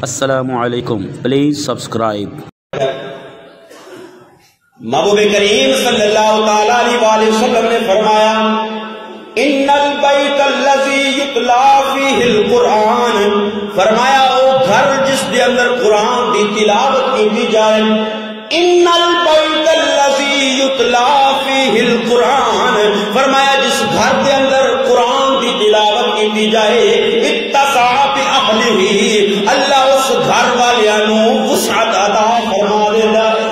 السلام علیکم، please subscribe. محبوب کریم صلی اللہ تعالی علیہ وآلہ وسلم نے فرمایا ان البیت الذی یتلا فیہ القرآن، فرمایا وہ گھر جس کے اندر قرآن دی تلاوت کی جائے، ان البیت الذی یتلا فیہ القرآن، فرمایا جس گھر کے اندر قرآن دی تلاوت کی جائے، اتسع بأہلہ، اللہ اس گھر والیاں نو وسعت عطا فرما دیندا ہے،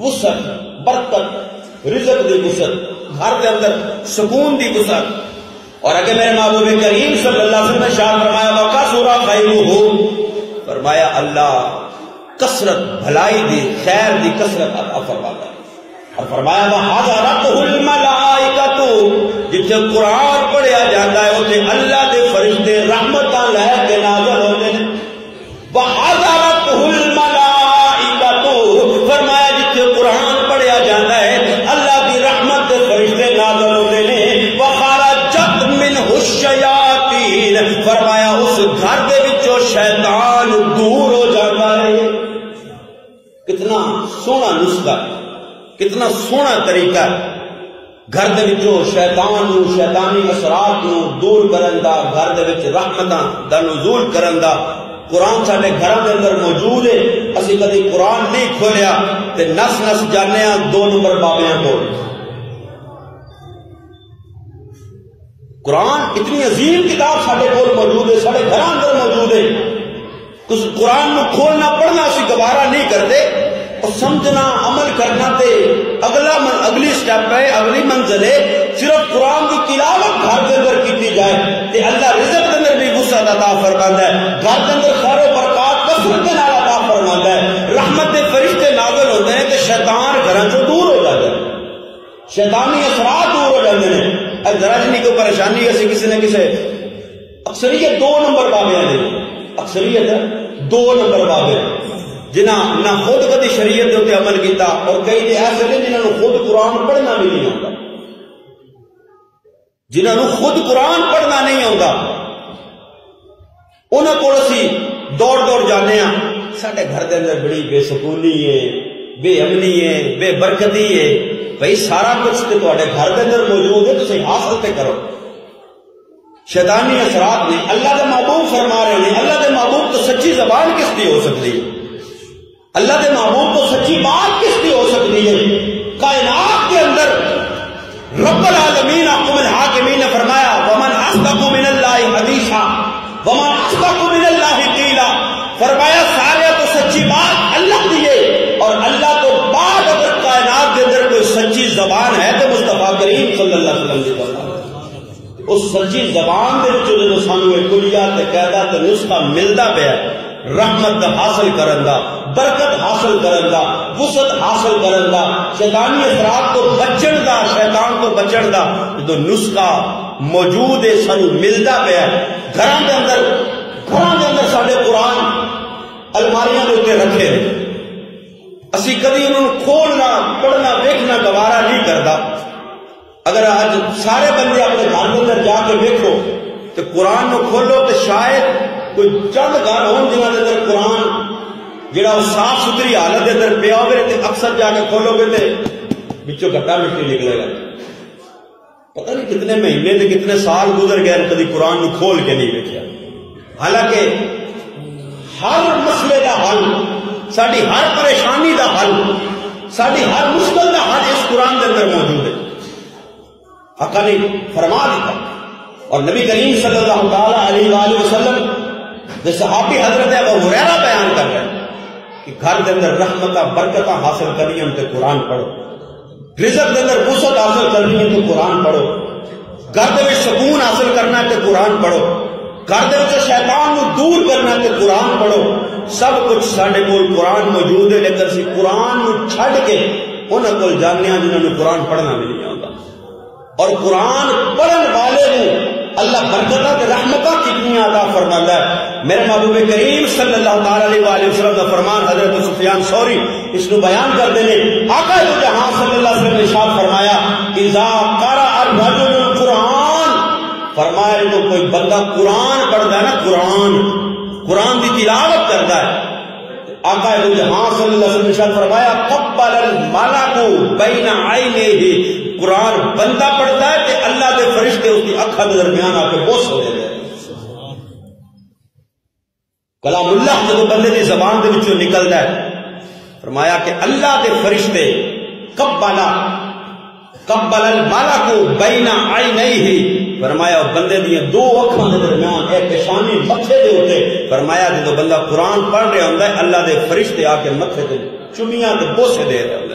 وسعت، برکت، رزق دی وسعت، گھر کے اندر سکون دی وسعت۔ اور اگر میرے محبوب کریم صلی اللہ علیہ وسلم نے شان فرمایا وَقَصُرَ خَيْرُهُ، فرمایا اللہ کثرت بھلائی دی خیر دی کثرت عطا فرماتا ہے۔ اور فرمایا وَحَضَرَتْهُ الْمَلَائِكَةُ، جتھے قرآن پڑھیا جاتا ہے اسے اللہ دے فرشتے رحمتاں لے کے نازل ہوتے ہیں۔ وَحَضَرَتْهُ الْمَلَائِكَةُ، فرمایا جتھے قرآن پڑھیا جاتا ہے اللہ کی رحمت دے فرشتے نازل ہوتے ہیں۔ وَخَرَجَتْ مِنْهُ الشَّيَاطِينُ، فرمایا اس گھر دے وچوں شیطان دور ہو جاتا ہے۔ کتنا سونا نسخہ، کتنا سونا طریقہ ہے گھر دے وچوں شیطان نو، شیطانی اثرات نو دور کرن دا، گھر دے وچ رحمتاں دا نزول کرن دا۔ قرآن ساڈے گھراں دے اندر موجود ہے، اسی کدی قرآن نہیں کھولیا تے نس نس جانے ہاں 2 نمبر بابیاں کول۔ قرآن اتنی عظیم کتاب ساڈے کول موجود ہے، ساڈے گھراں اندر موجود ہے، کچھ قرآن نو کھولنا پڑھنا اسی گوارا نہیں کرتے، اور سمجھنا عمل کرنا تے اگلی سٹیپ ہے، اگلی منزل ہے۔ صرف قرآن کی تلاوت گھر کے اندر کی جائے تے اللہ رزق کے اندر بھی وسعت عطا فرماتا ہے، گھر کے اندر خیر و برکات کثرت کے نال عطا فرماتا ہے، رحمت کے فرشتے نازل ہوتے ہیں تے شیطان گھراں چوں دور ہو جاتا ہے، شیطانی اثرات دور ہو جاتے ہیں۔ اب ذرا جی کوئی پریشانی اسی کسی نے کسے اکثریت 2 نمبر بابیاں دے، اکثریت 2 نمبر بابے جنہاں نہ خود کدی شریعت دے عمل کیتا، اور کئی تے ایسے نے جنہاں نو خود قرآن پڑھنا بھی نہیں آتا، جنہاں نو خود قرآن پڑھنا نہیں آتا، انہاں کول اسی دوڑ دوڑ جانے ہاں، ساڈے گھر دے اندر بڑی بے سکونی ہے، بے امنی ہے، بے برکتی ہے۔ بھئی سارا کچھ تے تواڈے گھر دے اندر موجود ہے، تسی حاصل تے کرو۔ شیطانی اثرات نے، اللہ دے محبوب فرما رہے ہیں، اللہ دے محبوب تو سچی زبان کس دی ہو سکتی ہے؟ اللہ دے محبوب تو سچی بات کس دی ہو سکتی ہے؟ کائنات کے اندر رب العالمین احکم الحاکمین نے فرمایا ومن اصدق من اللہ حدیثا ومن اصدق من اللہ قیلا، فرمایا سارے تو سچی بات اللہ دی ہے، اور اللہ تو بعد اگر کائنات کے اندر کوئی سچی زبان ہے تو مصطفی کریم صلی اللہ علیہ وسلم کی زبان، اس سچی زبان دے وچوں جدوں سانوں ایک کلیات تے قاعدہ تے نسخہ ملدا پیا رحمت حاصل کرن دا، برکت حاصل کرن دا، وسعت حاصل کرن دا، شیطانی اثرات تو بچن دا، شیطان تو بچن دا جو نسخہ موجود ہے سانوں ملدا پیا گھراں دے اندر ساڈے قرآن الماریاں دے اوتے رکھے ہیں، اسی کبھی انہوں کھولنا پڑھنا ویکھنا گوارا نہیں کرتا۔ اگر آج سارے بندے اپنے گھر کے اندر جا کے دیکھو تو قرآن نو کھولو تو شاید کوئی چند گھر ہون جنہاں دے اندر قرآن جڑا وہ صاف ستھری حالت دے اندر پیا ہوئے تے اکثر جا کے کھولو گے تے بچوں گھٹا مٹی نکلے گا۔ پتہ نہیں کتنے مہینے تے کتنے سال گزر گئے کبھی قرآن نو کھول کے نہیں دیکھا۔ حالانکہ ہر مسئلے دا حل، ساری ہر پریشانی دا حل، ساری ہر مشکل دا حل اس قرآن دے اندر موجود ہے۔ حقا نے فرما دیتا، اور نبی کریم صلی اللہ تعالی علیہ وآلہ وسلم جو صحابی حضرت ابو ہریرہ بیان کر رہے ہیں کہ گھر دے اندر رحمتہ برکتہ حاصل کرنی ہے تو قرآن پڑھو، رزق دے اندر وسعت حاصل کرنی ہے تو قرآن پڑھو، گھر دے وچ سکون حاصل کرنا ہے تو قرآن پڑھو، گھر دے وچ شیطان نو دور کرنا ہے تو قرآن پڑھو۔ سب کچھ ساڈے کول قرآن موجود ہے، لیکن اسی قرآن نو چھڈ کے انہاں کول جانے ہاں جنہاں نو قرآن پڑھنا بھی نہیں آتا، اور قرآن پڑھن والے کو اللہ برکتہ تے رحمتہ کتنی عطا فرماتا ہے۔ میرے محبوب کریم صلی اللہ تعالی علیہ وآلہ وسلم کا فرمان حضرت سفیان ثوری اس کو بیان کر دینے، آقا دو جہاں صلی اللہ علیہ وسلم نے ارشاد فرمایا اذا قرأ الرجل القرآن، فرمایا جو کوئی بندہ قرآن پڑھتا ہے نا، قرآن دی تلاوت کرتا ہے، آقا دو جہاں صلی اللہ علیہ وسلم نے فرمایا قبل الملک بین عینیہ، قرآن بندہ پڑھتا ہے کہ اللہ کے فرشتے اس کی اکھا کے درمیان آ کے بوس ہو جاتے ہیں۔ کلام اللہ جب بندے کی زبان کے وچوں نکلتا ہے، فرمایا کہ اللہ کے فرشتے قبل الملک بین عینیہ، فرمایا بندے دیا دو اکھاں دے درمیان ایک پیشانی متھے دے اوتے، فرمایا جب بندہ قرآن پڑھ رہا ہوندا ہے اللہ دے فرشتے آ کے متھے تے چمیاں تے بوسے دے رہے